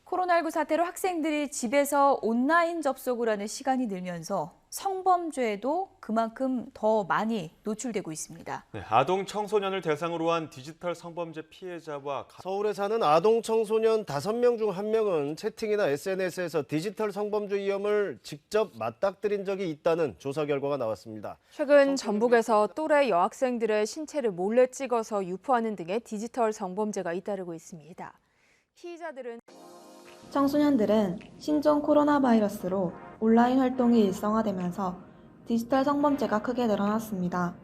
코로나19 사태로 학생들이 집에서 온라인 접속을 하는 시간이 늘면서 성범죄에도 그만큼 더 많이 노출되고 있습니다. 네, 아동 청소년을 대상으로 한 디지털 성범죄 피해자와 서울에 사는 아동 청소년 5명 중 1명은 채팅이나 SNS에서 디지털 성범죄 위험을 직접 맞닥뜨린 적이 있다는 조사 결과가 나왔습니다. 최근 전북에서 또래 여학생들의 신체를 몰래 찍어서 유포하는 등의 디지털 성범죄가 잇따르고 있습니다. 피의자들은 청소년들은 신종 코로나 바이러스로 온라인 활동이 일상화되면서 디지털 성범죄가 크게 늘어났습니다.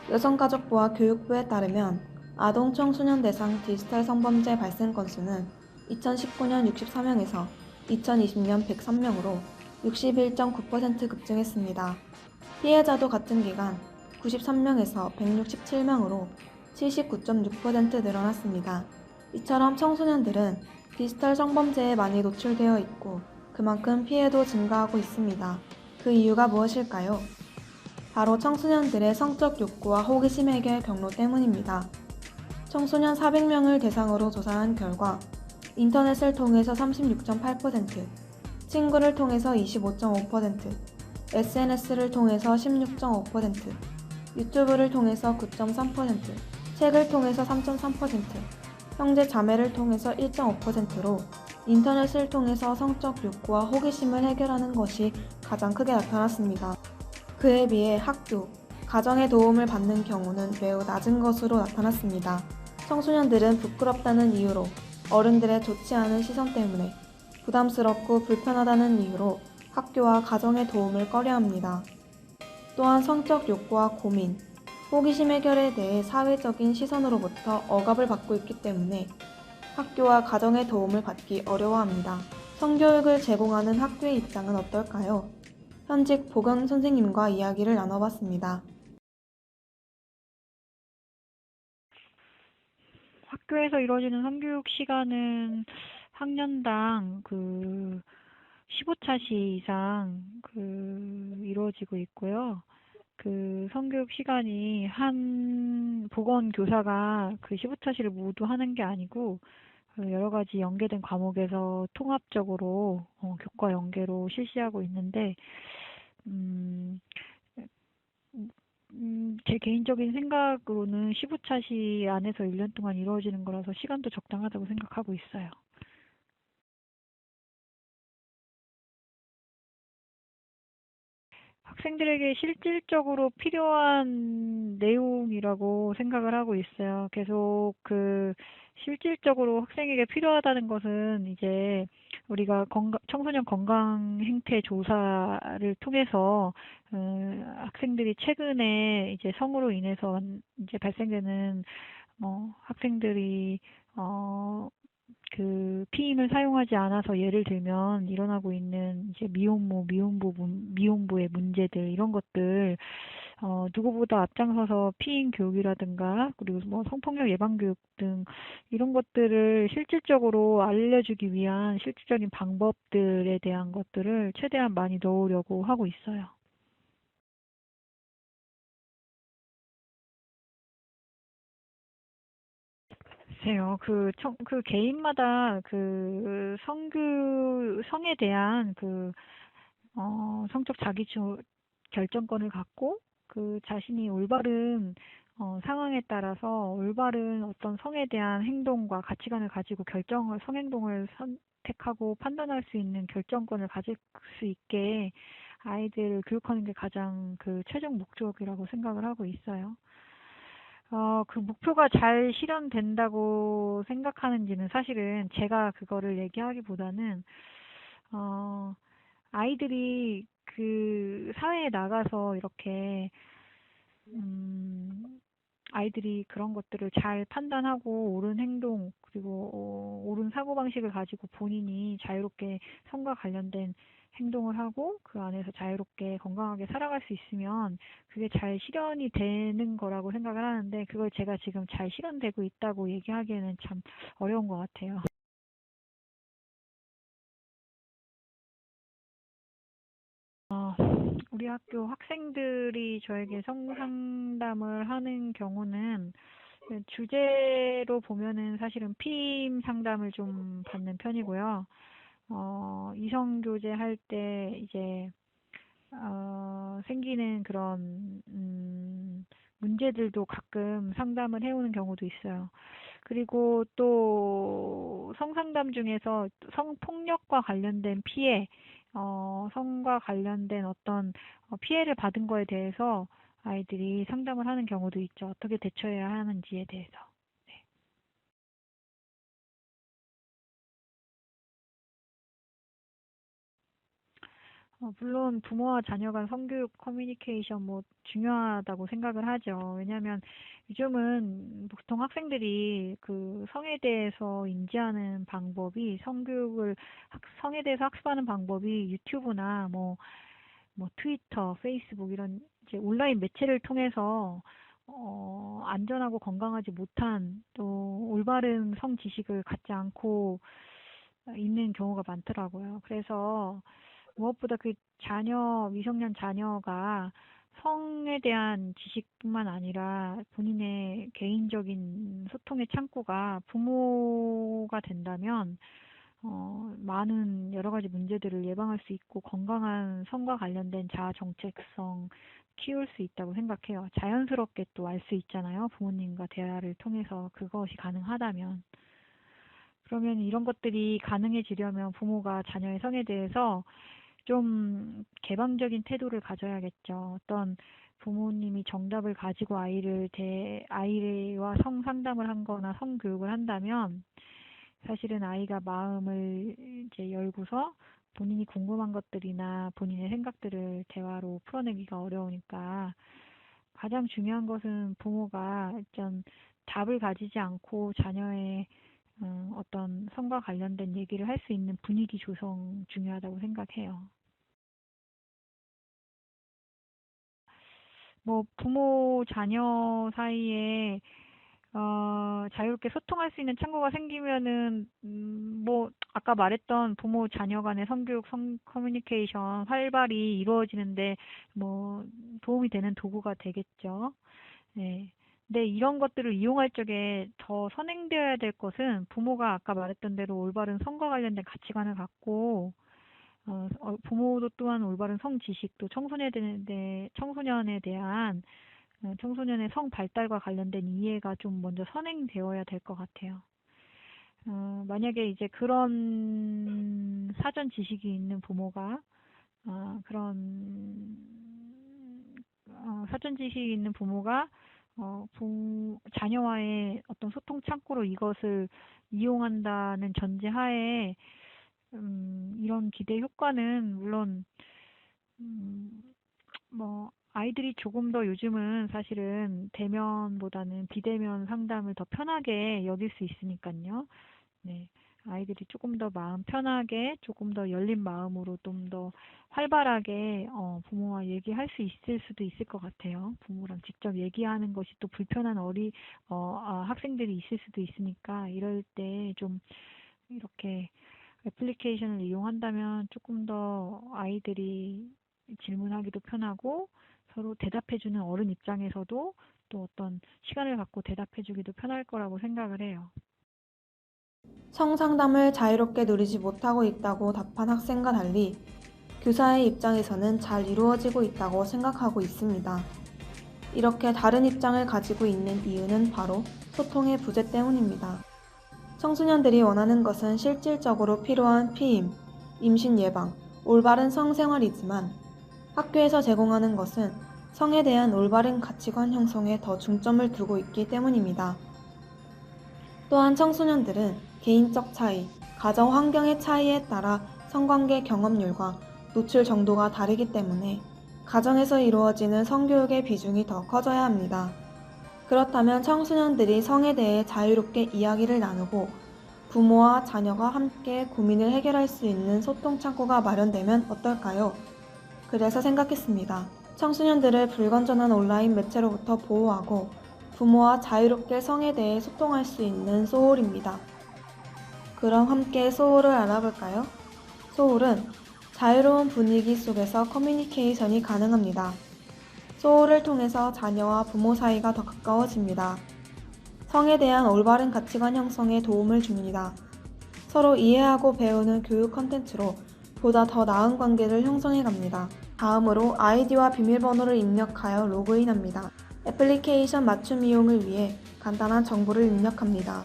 여성가족부와 교육부에 따르면 아동 청소년 대상 디지털 성범죄 발생 건수는 2019년 64명에서 2020년 103명으로 61.9% 급증했습니다. 피해자도 같은 기간 93명에서 167명으로 79.6% 늘어났습니다. 이처럼 청소년들은 디지털 성범죄에 많이 노출되어 있고 그만큼 피해도 증가하고 있습니다. 그 이유가 무엇일까요? 바로 청소년들의 성적 욕구와 호기심 해결 경로 때문입니다. 청소년 400명을 대상으로 조사한 결과 인터넷을 통해서 36.8%, 친구를 통해서 25.5%, SNS를 통해서 16.5%, 유튜브를 통해서 9.3%, 책을 통해서 3.3%, 형제 자매를 통해서 1.5%로 인터넷을 통해서 성적 욕구와 호기심을 해결하는 것이 가장 크게 나타났습니다. 그에 비해 학교, 가정의 도움을 받는 경우는 매우 낮은 것으로 나타났습니다. 청소년들은 부끄럽다는 이유로 어른들의 좋지 않은 시선 때문에 부담스럽고 불편하다는 이유로 학교와 가정의 도움을 꺼려합니다. 또한 성적 욕구와 고민, 호기심 해결에 대해 사회적인 시선으로부터 억압을 받고 있기 때문에 학교와 가정의 도움을 받기 어려워합니다. 성교육을 제공하는 학교의 입장은 어떨까요? 현직 보건 선생님과 이야기를 나눠봤습니다. 학교에서 이루어지는 성교육 시간은 학년당 15차시 이상 이루어지고 있고요. 그 성교육 시간이 한 보건교사가 그 15차시를 모두 하는 게 아니고 여러 가지 연계된 과목에서 통합적으로 교과 연계로 실시하고 있는데 제 개인적인 생각으로는 15차시 안에서 1년 동안 이루어지는 거라서 시간도 적당하다고 생각하고 있어요. 학생들에게 실질적으로 필요한 내용이라고 생각을 하고 있어요. 계속 실질적으로 학생에게 필요하다는 것은 이제 우리가 청소년 건강 행태 조사를 통해서 학생들이 최근에 이제 성으로 인해서 이제 발생되는 학생들이 피임을 사용하지 않아서 예를 들면 일어나고 있는 이제 미혼부의 문제들 이런 것들 누구보다 앞장서서 피임 교육이라든가 그리고 뭐 성폭력 예방 교육 등 이런 것들을 실질적으로 알려주기 위한 실질적인 방법들에 대한 것들을 최대한 많이 넣으려고 하고 있어요. 글쎄요, 개인마다 성에 대한 성적 결정권을 갖고 자신이 올바른 상황에 따라서 올바른 어떤 성에 대한 행동과 가치관을 가지고 성행동을 선택하고 판단할 수 있는 결정권을 가질 수 있게 아이들을 교육하는 게 가장 최종 목적이라고 생각을 하고 있어요. 그 목표가 잘 실현된다고 생각하는지는 사실은 제가 그거를 얘기하기보다는, 아이들이 사회에 나가서 이렇게, 아이들이 그런 것들을 잘 판단하고 옳은 행동, 그리고 옳은 사고방식을 가지고 본인이 자유롭게 성과 관련된 행동을 하고 그 안에서 자유롭게 건강하게 살아갈 수 있으면 그게 잘 실현이 되는 거라고 생각을 하는데 그걸 제가 지금 잘 실현되고 있다고 얘기하기에는 참 어려운 것 같아요. 우리 학교 학생들이 저에게 성상담을 하는 경우는 주제로 보면은 사실은 피임 상담을 좀 받는 편이고요. 이성 교제할 때 이제 생기는 그런 문제들도 가끔 상담을 해오는 경우도 있어요. 그리고 또 성상담 중에서 성폭력과 관련된 피해, 성과 관련된 어떤 피해를 받은 거에 대해서 아이들이 상담을 하는 경우도 있죠. 어떻게 대처해야 하는지에 대해서. 네. 물론 부모와 자녀 간 성교육 커뮤니케이션 뭐 중요하다고 생각을 하죠. 왜냐하면 요즘은 보통 학생들이 그 성에 대해서 인지하는 방법이 성에 대해서 학습하는 방법이 유튜브나 뭐 트위터, 페이스북 이런 이제 온라인 매체를 통해서 안전하고 건강하지 못한 또 올바른 성 지식을 갖지 않고 있는 경우가 많더라고요. 그래서 무엇보다 그 미성년 자녀가 성에 대한 지식뿐만 아니라 본인의 개인적인 소통의 창구가 부모가 된다면, 많은 여러 가지 문제들을 예방할 수 있고 건강한 성과 관련된 자아 정체성 키울 수 있다고 생각해요. 자연스럽게 또 알 수 있잖아요. 부모님과 대화를 통해서 그것이 가능하다면. 그러면 이런 것들이 가능해지려면 부모가 자녀의 성에 대해서 좀 개방적인 태도를 가져야겠죠. 어떤 부모님이 정답을 가지고 아이와 성 상담을 한거나 성 교육을 한다면 사실은 아이가 마음을 이제 열고서 본인이 궁금한 것들이나 본인의 생각들을 대화로 풀어내기가 어려우니까 가장 중요한 것은 부모가 일단 답을 가지지 않고 자녀의 어떤 성과 관련된 얘기를 할 수 있는 분위기 조성 중요하다고 생각해요. 뭐 부모 자녀 사이에 자유롭게 소통할 수 있는 창구가 생기면은 뭐 아까 말했던 부모 자녀 간의 성교육 성 커뮤니케이션 활발히 이루어지는데 뭐 도움이 되는 도구가 되겠죠. 네. 근데 이런 것들을 이용할 적에 더 선행되어야 될 것은 부모가 아까 말했던 대로 올바른 성과 관련된 가치관을 갖고 부모도 또한 올바른 성 지식 또 청소년에 대한 청소년의 성 발달과 관련된 이해가 좀 먼저 선행되어야 될 것 같아요. 만약에 이제 그런 사전 지식이 있는 부모가 그런 사전 지식이 있는 부모가 자녀와의 어떤 소통 창구로 이것을 이용한다는 전제하에 이런 기대 효과는 물론 뭐 아이들이 조금 더 요즘은 사실은 대면보다는 비대면 상담을 더 편하게 여길 수 있으니까요. 네. 아이들이 조금 더 마음 편하게, 조금 더 열린 마음으로 좀 더 활발하게 부모와 얘기할 수 있을 수도 있을 것 같아요. 부모랑 직접 얘기하는 것이 또 불편한 학생들이 있을 수도 있으니까 이럴 때 좀 이렇게 애플리케이션을 이용한다면 조금 더 아이들이 질문하기도 편하고 서로 대답해주는 어른 입장에서도 또 어떤 시간을 갖고 대답해주기도 편할 거라고 생각을 해요. 성상담을 자유롭게 누리지 못하고 있다고 답한 학생과 달리 교사의 입장에서는 잘 이루어지고 있다고 생각하고 있습니다. 이렇게 다른 입장을 가지고 있는 이유는 바로 소통의 부재 때문입니다. 청소년들이 원하는 것은 실질적으로 필요한 피임, 임신 예방, 올바른 성생활이지만 학교에서 제공하는 것은 성에 대한 올바른 가치관 형성에 더 중점을 두고 있기 때문입니다. 또한 청소년들은 개인적 차이, 가정 환경의 차이에 따라 성관계 경험률과 노출 정도가 다르기 때문에 가정에서 이루어지는 성교육의 비중이 더 커져야 합니다. 그렇다면 청소년들이 성에 대해 자유롭게 이야기를 나누고 부모와 자녀가 함께 고민을 해결할 수 있는 소통 창구가 마련되면 어떨까요? 그래서 생각했습니다. 청소년들을 불건전한 온라인 매체로부터 보호하고 부모와 자유롭게 성에 대해 소통할 수 있는 소홀입니다. 그럼 함께 소홀을 알아볼까요? 소홀은 자유로운 분위기 속에서 커뮤니케이션이 가능합니다. 소홀을 통해서 자녀와 부모 사이가 더 가까워집니다. 성에 대한 올바른 가치관 형성에 도움을 줍니다. 서로 이해하고 배우는 교육 콘텐츠로 보다 더 나은 관계를 형성해 갑니다. 다음으로 아이디와 비밀번호를 입력하여 로그인합니다. 애플리케이션 맞춤 이용을 위해 간단한 정보를 입력합니다.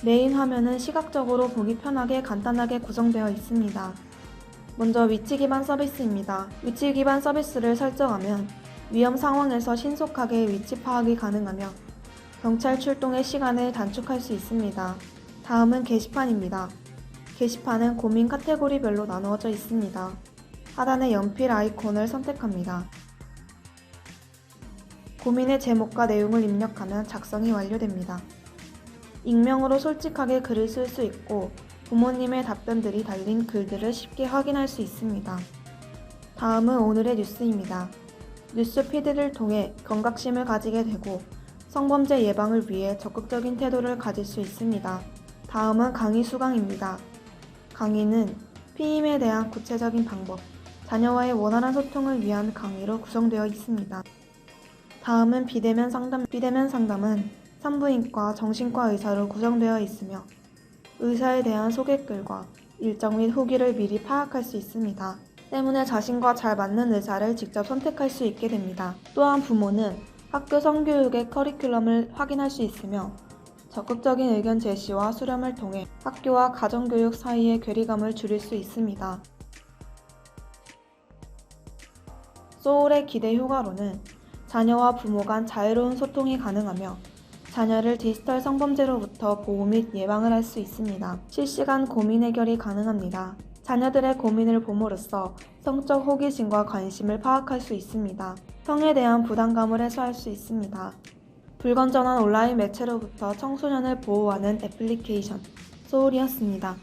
메인 화면은 시각적으로 보기 편하게 간단하게 구성되어 있습니다. 먼저 위치 기반 서비스입니다. 위치 기반 서비스를 설정하면 위험 상황에서 신속하게 위치 파악이 가능하며 경찰 출동의 시간을 단축할 수 있습니다. 다음은 게시판입니다. 게시판은 고민 카테고리별로 나누어져 있습니다. 하단의 연필 아이콘을 선택합니다. 고민의 제목과 내용을 입력하면 작성이 완료됩니다. 익명으로 솔직하게 글을 쓸 수 있고 부모님의 답변들이 달린 글들을 쉽게 확인할 수 있습니다. 다음은 오늘의 뉴스입니다. 뉴스 피드를 통해 경각심을 가지게 되고 성범죄 예방을 위해 적극적인 태도를 가질 수 있습니다. 다음은 강의 수강입니다. 강의는 피임에 대한 구체적인 방법, 자녀와의 원활한 소통을 위한 강의로 구성되어 있습니다. 다음은 비대면 상담. 비대면 상담은 산부인과, 정신과 의사로 구성되어 있으며 의사에 대한 소개글과 일정 및 후기를 미리 파악할 수 있습니다. 때문에 자신과 잘 맞는 의사를 직접 선택할 수 있게 됩니다. 또한 부모는 학교 성교육의 커리큘럼을 확인할 수 있으며 적극적인 의견 제시와 수렴을 통해 학교와 가정교육 사이의 괴리감을 줄일 수 있습니다. 소울의 기대 효과로는 자녀와 부모 간 자유로운 소통이 가능하며 자녀를 디지털 성범죄로부터 보호 및 예방을 할 수 있습니다. 실시간 고민 해결이 가능합니다. 자녀들의 고민을 봄으로써 성적 호기심과 관심을 파악할 수 있습니다. 성에 대한 부담감을 해소할 수 있습니다. 불건전한 온라인 매체로부터 청소년을 보호하는 애플리케이션 소울이었습니다.